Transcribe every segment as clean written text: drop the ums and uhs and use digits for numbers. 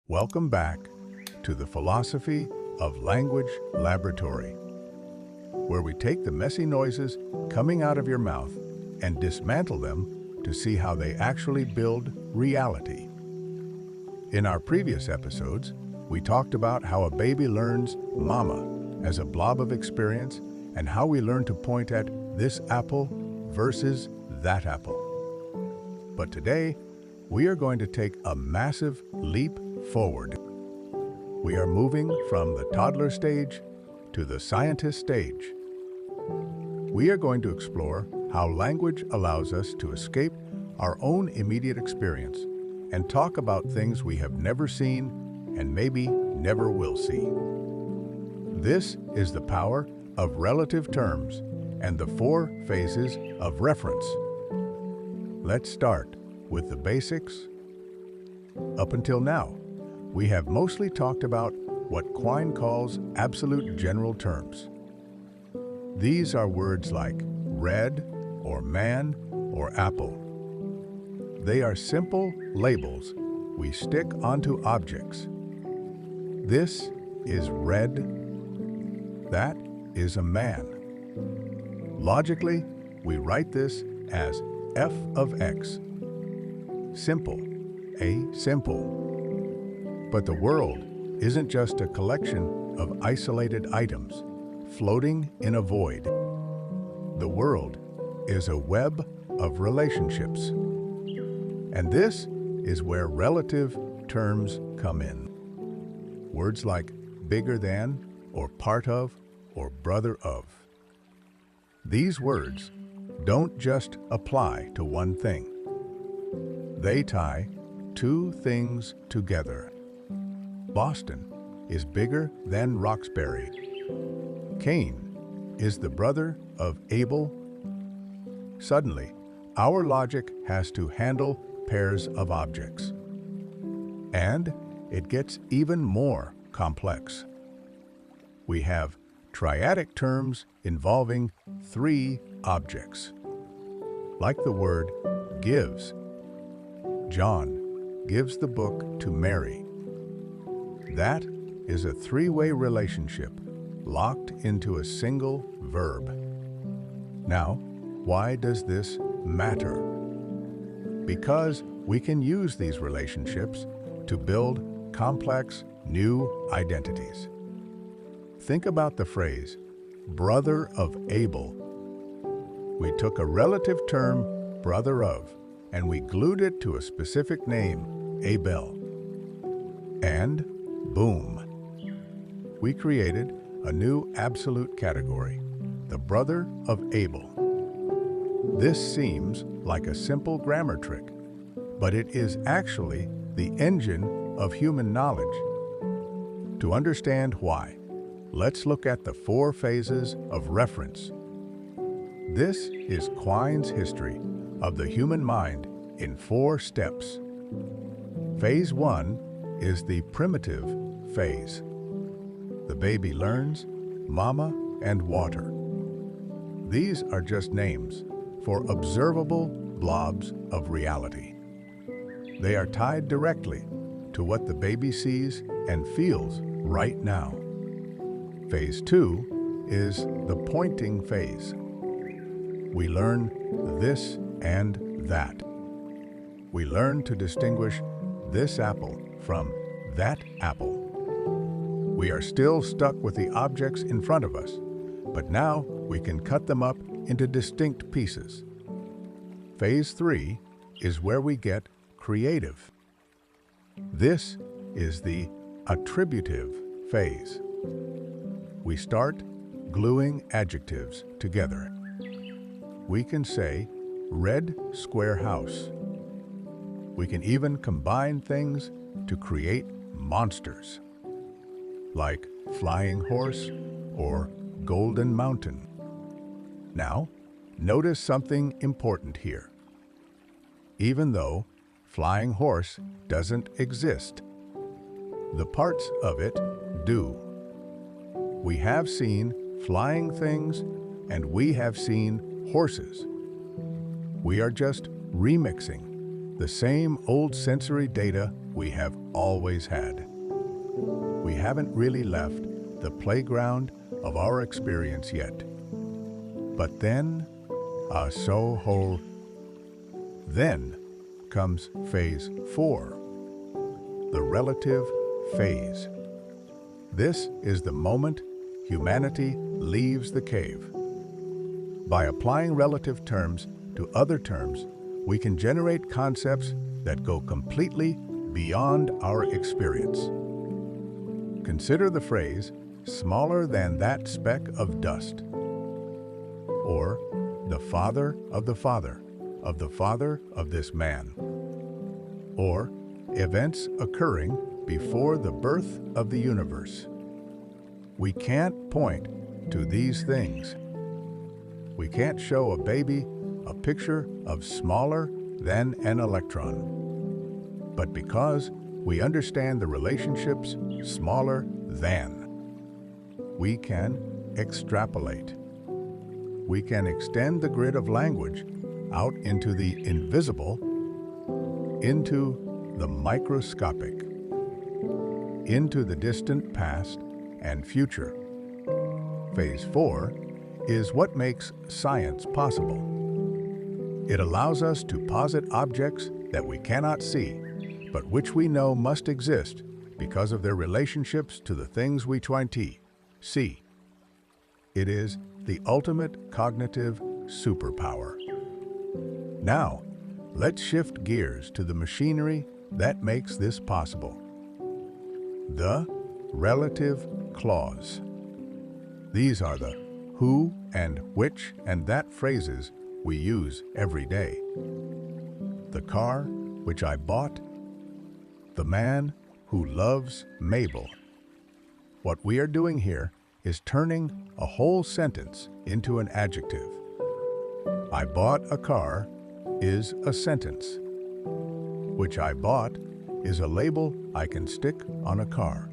Welcome back to the Philosophy of Language Laboratory, where we take the messy noises coming out of your mouth and dismantle them to see how they actually build reality. In our previous episodes, we talked about how a baby learns mama as a blob of experience and how we learn to point at this apple versus that apple. But today, we are going to take a massive leap forward. We are moving from the toddler stage to the scientist stage. We are going to explore how language allows us to escape our own immediate experience and talk about things we have never seen and maybe never will see. This is the power of relative terms and the 4 phases of reference. Let's start with the basics. Up until now, we have mostly talked about what Quine calls absolute general terms. These are words like red, or man, or apple. They are simple labels we stick onto objects. This is red. That is a man. Logically, we write this as f of x. Simple, simple. But the world isn't just a collection of isolated items floating in a void. The world is a web of relationships. And this is where relative terms come in. Words like bigger than, or part of, or brother of. These words don't just apply to one thing. They tie 2 things together. Boston is bigger than Roxbury. Cain is the brother of Abel. Suddenly, our logic has to handle pairs of objects. And it gets even more complex. We have triadic terms involving 3 objects. Like the word gives. John gives the book to Mary. That is a 3-way relationship locked into a single verb. Now, why does this matter? Because we can use these relationships to build complex new identities. Think about the phrase, brother of Abel. We took a relative term, brother of, and we glued it to a specific name, Abel. And boom! We created a new absolute category, the brother of Abel. This seems like a simple grammar trick, but it is actually the engine of human knowledge. To understand why, let's look at the 4 phases of reference. This is Quine's history of the human mind in 4 steps. Phase 1 is the primitive phase. The baby learns mama and water. These are just names for observable blobs of reality. They are tied directly to what the baby sees and feels right now. Phase 2 is the pointing phase. We learn this and that. We learn to distinguish this apple from that apple. We are still stuck with the objects in front of us, but now we can cut them up into distinct pieces. Phase 3 is where we get creative. This is the attributive phase. We start gluing adjectives together. We can say red square house. We can even combine things to create monsters, like flying horse or golden mountain. Now, notice something important here. Even though flying horse doesn't exist, the parts of it do. We have seen flying things and we have seen horses. We are just remixing the same old sensory data we have always had. We haven't really left the playground of our experience yet. But then, then comes phase 4, the relative phase. This is the moment humanity leaves the cave. By applying relative terms to other terms, we can generate concepts that go completely beyond our experience. Consider the phrase, smaller than that speck of dust, or the father of the father of the father of this man, or events occurring before the birth of the universe. We can't point to these things. We can't show a baby a picture of smaller than an electron. But because we understand the relationships smaller than, we can extrapolate. We can extend the grid of language out into the invisible, into the microscopic, into the distant past and future. Phase 4 is what makes science possible. It allows us to posit objects that we cannot see, but which we know must exist because of their relationships to the things we try to see. It is the ultimate cognitive superpower. Now, let's shift gears to the machinery that makes this possible. The relative clause. These are the who and which and that phrases we use every day. The car which I bought, the man who loves Mabel. What we are doing here is turning a whole sentence into an adjective. I bought a car is a sentence. Which I bought is a label I can stick on a car.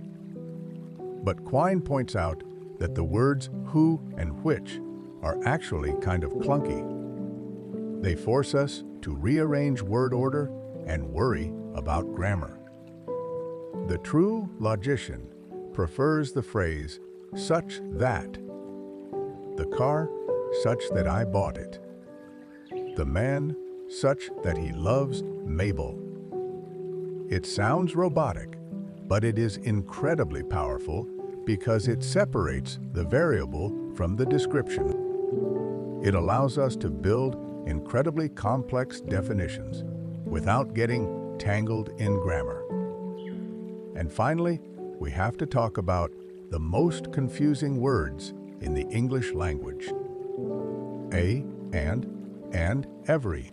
But Quine points out that the words who and which are actually kind of clunky. They force us to rearrange word order and worry about grammar. The true logician prefers the phrase such that. The car, such that I bought it. The man, such that he loves Mabel. It sounds robotic, but it is incredibly powerful because it separates the variable from the description. It allows us to build incredibly complex definitions without getting tangled in grammar. And finally, we have to talk about the most confusing words in the English language. A, and every.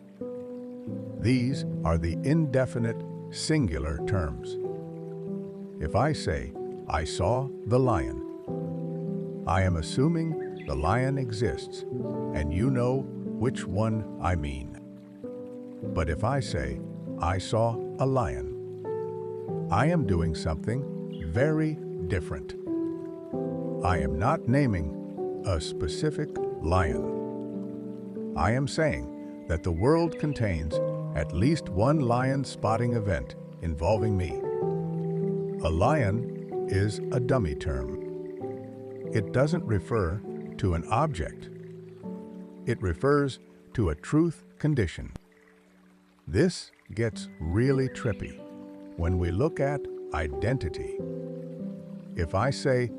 These are the indefinite singular terms. If I say, I saw the lion, I am assuming the lion exists, and you know which one I mean. But if I say, I saw a lion, I am doing something very different. I am not naming a specific lion. I am saying that the world contains at least one lion spotting event involving me. A lion is a dummy term. It doesn't refer to an object. It refers to a truth condition. This gets really trippy when we look at identity. If I say,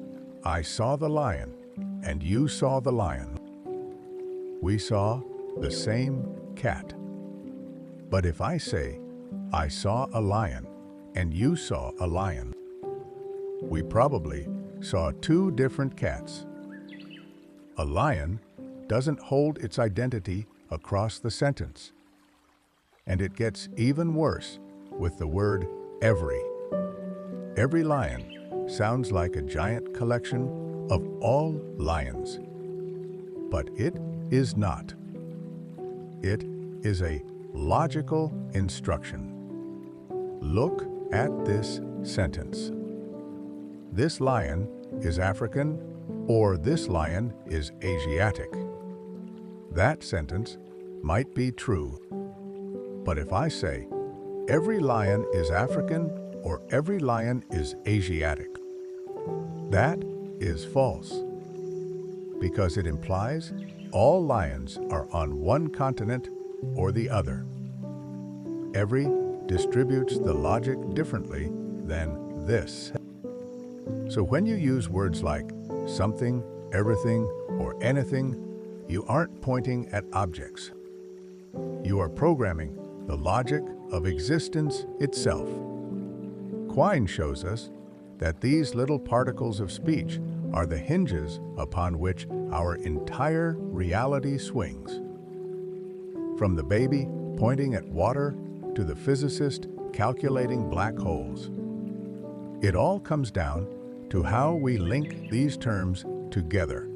I saw the lion, and you saw the lion, we saw the same cat. But if I say, I saw a lion, and you saw a lion, we probably saw two different cats. A lion doesn't hold its identity across the sentence. And it gets even worse with the word every. Every lion sounds like a giant collection of all lions. But it is not. It is a logical instruction. Look at this sentence. This lion is African, or this lion is Asiatic. That sentence might be true. But if I say, every lion is African or every lion is Asiatic. That is false, because it implies all lions are on one continent or the other. Every distributes the logic differently than this. So when you use words like something, everything, or anything, you aren't pointing at objects. You are programming the logic of existence itself. Quine shows us that these little particles of speech are the hinges upon which our entire reality swings. From the baby pointing at water to the physicist calculating black holes. It all comes down to how we link these terms together.